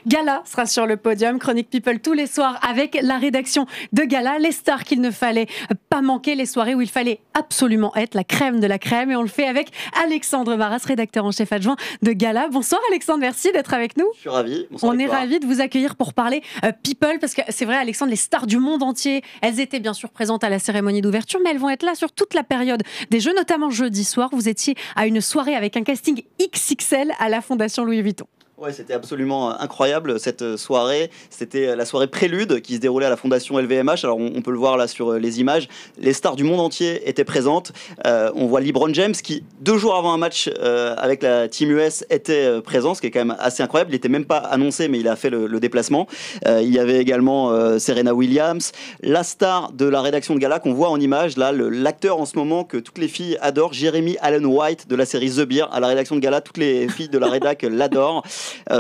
Gala sera sur le podium, Chronique People tous les soirs avec la rédaction de Gala, les stars qu'il ne fallait pas manquer, les soirées où il fallait absolument être la crème de la crème. Et on le fait avec Alexandre Maras, rédacteur en chef adjoint de Gala. Bonsoir Alexandre, merci d'être avec nous. Je suis ravi. Bonsoir. On est ravis de vous accueillir pour parler People, parce que c'est vrai Alexandre, les stars du monde entier, elles étaient bien sûr présentes à la cérémonie d'ouverture, mais elles vont être là sur toute la période des Jeux, notamment jeudi soir. Vous étiez à une soirée avec un casting XXL à la Fondation Louis Vuitton. Ouais, c'était absolument incroyable cette soirée. C'était la soirée prélude qui se déroulait à la Fondation LVMH. Alors on peut le voir là sur les images. Les stars du monde entier étaient présentes. On voit LeBron James qui, 2 jours avant un match avec la Team US, était présent, ce qui est quand même assez incroyable. Il n'était même pas annoncé, mais il a fait le déplacement. Il y avait également Serena Williams, la star de la rédaction de Gala qu'on voit en image. Là, l'acteur en ce moment que toutes les filles adorent, Jeremy Allen White de la série The Bear. À la rédaction de Gala, toutes les filles de la rédac l'adorent.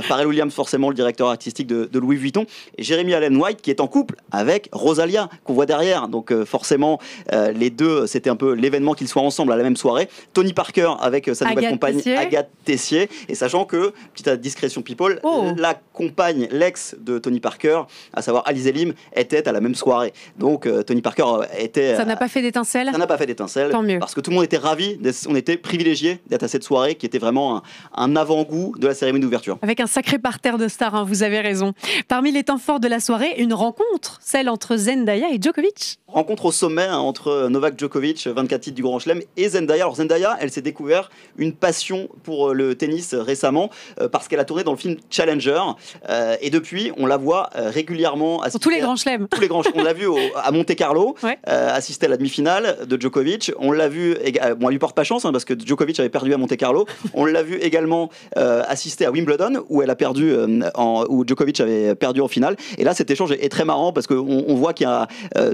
Pharrell Williams, forcément le directeur artistique de Louis Vuitton, et Jeremy Allen White qui est en couple avec Rosalia qu'on voit derrière, donc forcément les deux, c'était un peu l'événement qu'ils soient ensemble à la même soirée. Tony Parker avec sa nouvelle compagne Agathe Tessier, et sachant que, petite discrétion people, la compagne, l'ex de Tony Parker, à savoir Alizé Lim, était à la même soirée, donc Tony Parker était... Ça n'a pas fait d'étincelle ? Ça n'a pas fait d'étincelle, tant mieux, parce que tout le monde était ravi, on était privilégiés d'être à cette soirée qui était vraiment un avant-goût de la cérémonie d'ouverture. Avec un sacré parterre de stars, hein, vous avez raison. Parmi les temps forts de la soirée, une rencontre, celle entre Zendaya et Djokovic. Rencontre au sommet entre Novak Djokovic, 24 titres du Grand Chelem, et Zendaya. Alors Zendaya, elle s'est découvert une passion pour le tennis récemment, parce qu'elle a tourné dans le film Challenger, et depuis, on la voit régulièrement assister... Tous les grands chelems. Tous les grands chelems. On l'a vu à Monte-Carlo, ouais. Assister à la demi-finale de Djokovic. On l'a vu, bon, elle lui porte pas chance, hein, parce que Djokovic avait perdu à Monte-Carlo. On l'a vu également assister à Wimbledon, où elle a perdu, où Djokovic avait perdu en finale. Et là, cet échange est très marrant, parce qu'on voit qu'il y a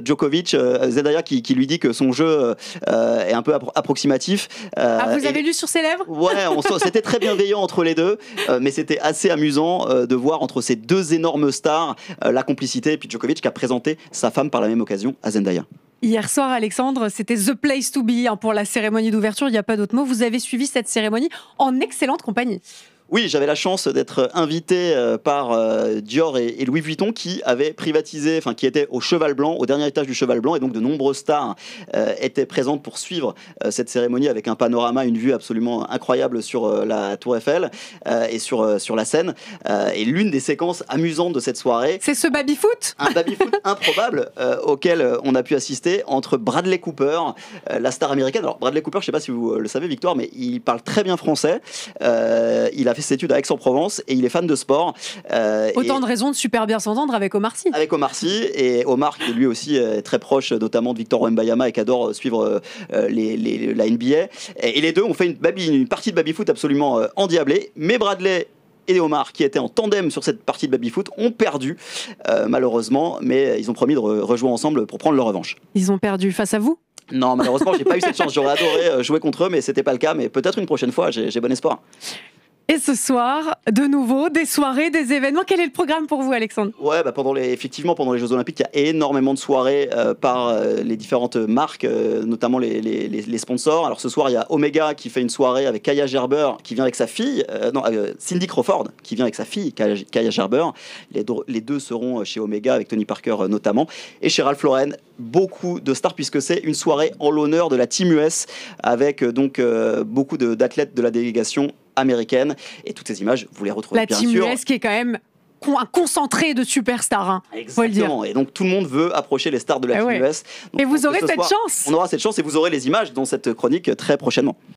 Djokovic, Zendaya qui lui dit que son jeu est un peu approximatif. Vous avez lu sur ses lèvres ? Ouais, c'était très bienveillant entre les deux, mais c'était assez amusant de voir entre ces deux énormes stars la complicité, et puis Djokovic qui a présenté sa femme par la même occasion à Zendaya. Hier soir, Alexandre, c'était the place to be pour la cérémonie d'ouverture, il n'y a pas d'autre mot. Vous avez suivi cette cérémonie en excellente compagnie. Oui, j'avais la chance d'être invité par Dior et Louis Vuitton qui avaient privatisé, enfin qui étaient au Cheval Blanc, au dernier étage du Cheval Blanc, et donc de nombreuses stars étaient présentes pour suivre cette cérémonie avec un panorama, une vue absolument incroyable sur la Tour Eiffel et sur la Seine. Et l'une des séquences amusantes de cette soirée, c'est ce baby-foot, un baby-foot improbable auquel on a pu assister entre Bradley Cooper, la star américaine. Alors Bradley Cooper, je ne sais pas si vous le savez, Victoire, mais il parle très bien français. Il a fait ses études à Aix-en-Provence et il est fan de sport. Autant de raisons de super bien s'entendre avec Omar Sy. Avec Omar Sy, et Omar qui lui aussi est très proche notamment de Victor Wembanyama et qui adore suivre la NBA. Et les deux ont fait une partie de baby-foot absolument endiablée, mais Bradley et Omar, qui étaient en tandem sur cette partie de baby-foot, ont perdu malheureusement, mais ils ont promis de rejouer ensemble pour prendre leur revanche. Ils ont perdu face à vous ? Non, malheureusement, j'ai pas eu cette chance. J'aurais adoré jouer contre eux, mais c'était pas le cas. Mais peut-être une prochaine fois, j'ai bon espoir. Et ce soir, de nouveau, des soirées, des événements. Quel est le programme pour vous, Alexandre ? Ouais, effectivement, pendant les Jeux Olympiques, il y a énormément de soirées par les différentes marques, notamment les sponsors. Alors ce soir, il y a Omega qui fait une soirée avec Kaya Gerber, qui vient avec sa fille, Cindy Crawford, qui vient avec sa fille, Kaya Gerber. Les deux seront chez Omega, avec Tony Parker notamment. Et chez Ralph Lauren, beaucoup de stars, puisque c'est une soirée en l'honneur de la Team US, avec donc beaucoup d'athlètes de la délégation américaine, et toutes ces images vous les retrouvez bien sûr. La Team US qui est quand même un concentré de superstars, hein, faut le dire. Et donc tout le monde veut approcher les stars de la Team US. Donc, et vous aurez cette chance. On aura cette chance, et vous aurez les images dans cette chronique très prochainement.